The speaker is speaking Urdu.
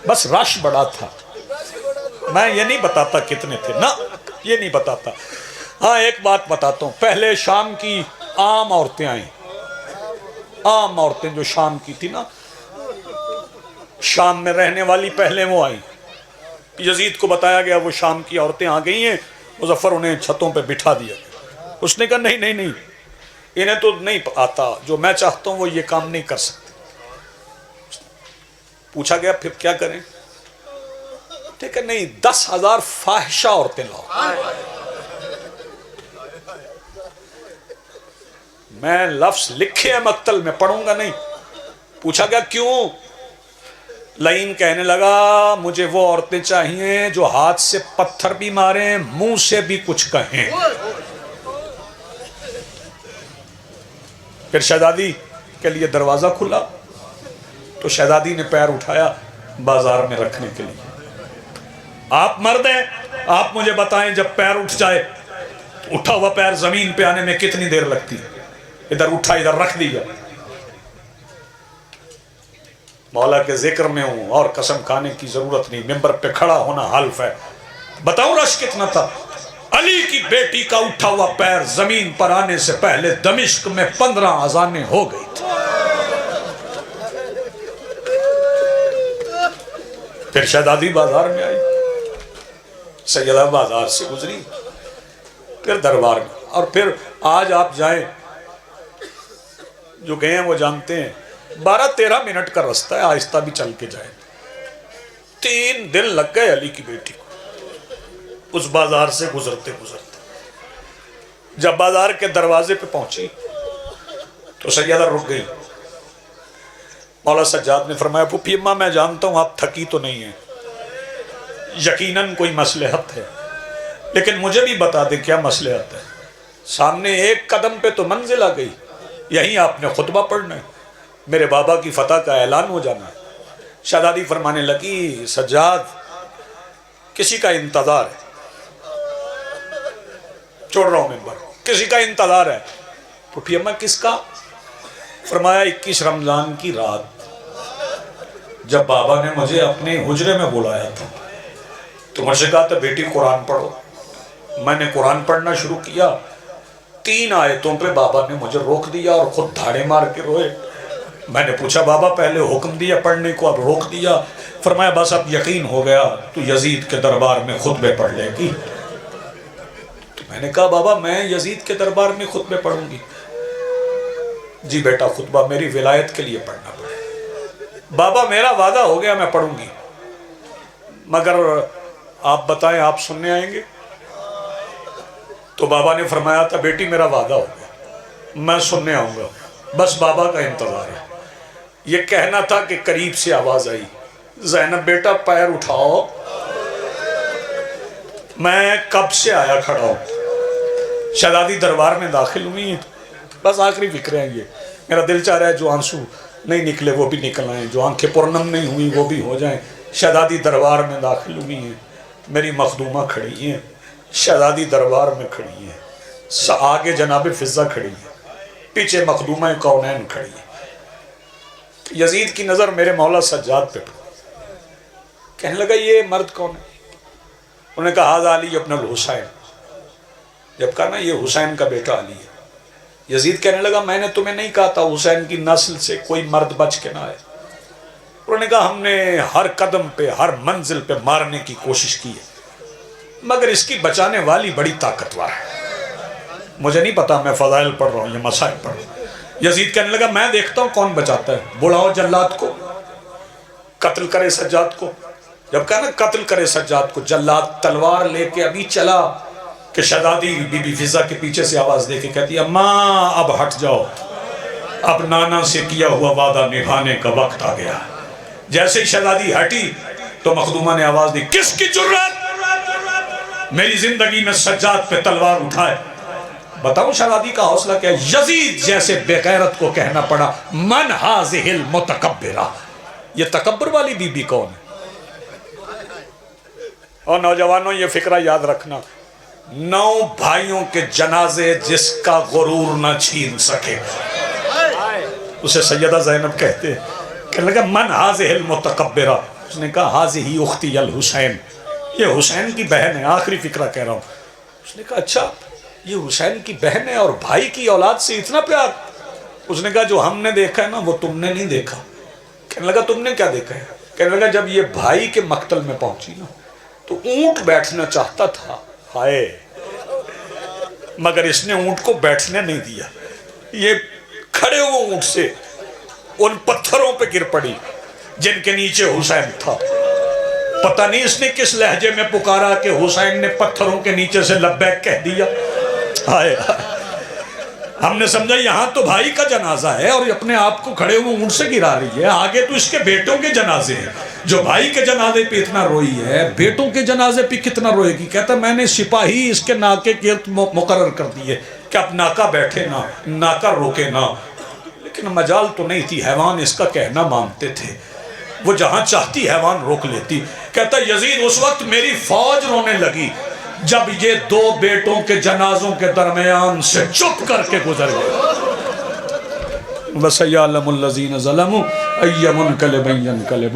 بس رش بڑا تھا. میں یہ نہیں بتاتا کتنے تھے، نہ یہ نہیں بتاتا. ہاں ایک بات بتاتا ہوں، پہلے شام کی عام عورتیں آئیں، عام عورتیں جو شام کی تھی نا، شام میں رہنے والی پہلے وہ آئیں. یزید کو بتایا گیا وہ شام کی عورتیں آ گئی ہیں، مظفر انہیں چھتوں پہ بٹھا دیا. اس نے کہا نہیں نہیں نہیں، انہیں تو نہیں آتا، جو میں چاہتا ہوں وہ یہ کام نہیں کر سکتے. پوچھا گیا پھر کیا کریں؟ ٹھیک ہے نہیں، 10,000 فاحشہ عورتیں لاؤ. میں لفظ لکھے ہیں مقتل میں، پڑھوں گا نہیں. پوچھا گیا کیوں؟ لعین کہنے لگا مجھے وہ عورتیں چاہیے جو ہاتھ سے پتھر بھی ماریں، منہ سے بھی کچھ کہیں. پھر شہزادی کے لیے دروازہ کھلا تو شہزادی نے پیر اٹھایا بازار میں رکھنے کے لیے. آپ مرد ہیں، آپ مجھے بتائیں جب پیر اٹھ جائے، اٹھا ہوا پیر زمین پہ آنے میں کتنی دیر لگتی؟ ادھر اٹھا ادھر رکھ دیا. مولا کے ذکر میں ہوں اور قسم کھانے کی ضرورت نہیں، ممبر پہ کھڑا ہونا حلف ہے. بتاؤں رش کتنا تھا؟ علی کی بیٹی کا اٹھا ہوا پیر زمین پر آنے سے پہلے دمشق میں 15 اذانیں ہو گئی تھی. پھر شہزادی بازار میں آئی، سیدہ بازار سے گزری، پھر دربار میں. اور پھر آج آپ جائیں، جو گئے ہیں وہ جانتے ہیں 12-13 منٹ کا رستہ ہے، آہستہ بھی چل کے جائیں. 3 دن لگ گئے علی کی بیٹی کو اس بازار سے گزرتے گزرتے. جب بازار کے دروازے پہ پہنچی تو سیدہ رک گئی. مولا سجاد نے فرمایا پھوپھی اماں میں جانتا ہوں آپ تھکی تو نہیں ہیں، یقیناً کوئی مصلحت ہے، لیکن مجھے بھی بتا دیں کیا مصلحت ہے. سامنے ایک قدم پہ تو منزل آ گئی، یہیں آپ نے خطبہ پڑھنا ہے، میرے بابا کی فتح کا اعلان ہو جانا ہے. شہزادی فرمانے لگی سجاد کسی کا انتظار ہے، چھوڑ رہا ہوں ممبر، کسی کا انتظار ہے. پھوپھی اماں کس کا؟ فرمایا 21 رمضان کی رات جب بابا نے مجھے اپنے حجرے میں بلایا تھا تو مجھ سے کہا تھا بیٹی قرآن پڑھو. میں نے قرآن پڑھنا شروع کیا، 3 آیتوں پہ بابا نے مجھے روک دیا اور خود دھاڑے مار کے روئے. میں نے پوچھا بابا پہلے حکم دیا پڑھنے کو اب روک دیا؟ فرمایا بس اب یقین ہو گیا تو یزید کے دربار میں خطبے پڑھ لے گی. تو میں نے کہا بابا میں یزید کے دربار میں خطبے پڑھوں گی؟ جی بیٹا خطبہ میری ولایت کے لیے پڑھنا پڑے. بابا میرا وعدہ ہو گیا میں پڑھوں گی، مگر آپ بتائیں آپ سننے آئیں گے؟ تو بابا نے فرمایا تھا بیٹی میرا وعدہ ہو گیا میں سننے آؤں گا، بس بابا کا انتظار ہے. یہ کہنا تھا کہ قریب سے آواز آئی زینب بیٹا پیر اٹھاؤ. میں کب سے آیا کھڑا ہوں. شہزادی دربار میں داخل ہوئی ہیں، بس آخری فکر ہے یہ. میرا دل چاہ رہا ہے جو آنسو نہیں نکلے وہ بھی نکل آئیں، جو آنکھیں پرنم نہیں ہوئی وہ بھی ہو جائیں. شہزادی دربار میں داخل ہوئی ہیں، میری مخدومہ کھڑی ہیں، شہزادی دربار میں کھڑی ہیں، آگے جناب فضہ کھڑی ہے، پیچھے مخدومہ کونین کھڑی ہے. یزید کی نظر میرے مولا سجاد پہ پڑی. کہنے لگا یہ مرد کون ہے؟ انہوں نے کہا حاذا علی ابن الحسین. جب کہا نا یہ حسین کا بیٹا علی ہے. یزید کہنے لگا میں نے تمہیں نہیں کہا تھا حسین کی نسل سے کوئی مرد بچ کے نہ آئے؟ انہوں نے کہا ہم نے ہر قدم پہ ہر منزل پہ مارنے کی کوشش کی ہے، مگر اس کی بچانے والی بڑی طاقتور ہے. مجھے نہیں پتا، میں فضائل پڑھ رہا ہوں یا مسائل پڑھ رہا ہوں. یزید کہنے لگا میں دیکھتا ہوں کون بچاتا ہے. بلاؤ جلاد کو، قتل کرے سجاد کو. جب کہا نا قتل کرے سجاد کو، جلاد تلوار لے کے ابھی چلا کہ شہزادی بی بی فضہ کے پیچھے سے آواز دے کے کہتی ہے اماں اب ہٹ جاؤ، اب نانا سے کیا ہوا وعدہ نبھانے کا وقت آ گیا. جیسے ہی شہزادی ہٹی تو مخدومہ نے آواز دی کس کی جرات میری زندگی میں سجاد پہ تلوار اٹھائے؟ بتاؤں شہزادی کا حوصلہ کیا ہے؟ یزید جیسے بے غیرت کو کہنا پڑا من ہذہ المتکبرہ. یہ تکبر والی بی بی کون ہے؟ اور نوجوانوں یہ فکرہ یاد رکھنا، 9 بھائیوں کے جنازے جس کا غرور نہ چھین سکے اسے سیدہ زینب کہتے ہیں. کہنے لگا من ہذہ المتکبرہ. اس نے کہا حاضی اختی الحسین، یہ حسین کی بہن ہے، آخری فکرہ کہہ رہا ہوں۔ اس نے کہا اچھا یہ حسین کی بہن ہے اور بھائی کی اولاد سے اتنا پیار؟ اس نے کہا جو ہم نے دیکھا ہے نا وہ تم نے نہیں دیکھا۔ کہنے لگا تم نے کیا دیکھا ہے؟ کہنے لگا جب یہ بھائی کے مقتل میں پہنچی نا تو اونٹ بیٹھنا چاہتا تھا، ہائے، مگر اس نے اونٹ کو بیٹھنے نہیں دیا، یہ کھڑے ہوئے اونٹ سے ان پتھروں پہ گر پڑی جن کے نیچے حسین تھا۔ پتہ نہیں اس نے کس لہجے میں پکارا کہ حسین نے پتھروں کے نیچے سے لبیک کہہ دیا۔ ہائے ہم نے سمجھا یہاں تو بھائی کا جنازہ ہے اور اپنے آپ کو کھڑے ہوئے اونٹ سے گرا رہی ہے، آگے تو اس کے بیٹوں کے جنازے ہیں، جو بھائی کے جنازے پہ اتنا روئی ہے بیٹوں کے جنازے پہ کتنا روئے گی۔ کہتا میں نے سپاہی اس کے ناکے کے گرد مقرر کر دیے کہ اب ناکا بیٹھے نہ، ناکا روکے نہ، لیکن مجال تو نہیں تھی، حیوان اس کا کہنا مانتے تھے، وہ جہاں چاہتی حیوان روک لیتی۔ کہتا یزید اس وقت میری فوج رونے لگی جب یہ دو بیٹوں کے جنازوں کے درمیان سے چپ کر کے گزر گئے۔ وَسَيَعْلَمُ الَّذِينَ ظَلَمُوا أَيَّ مُنْقَلِبٍ يَنْقَلِبُونَ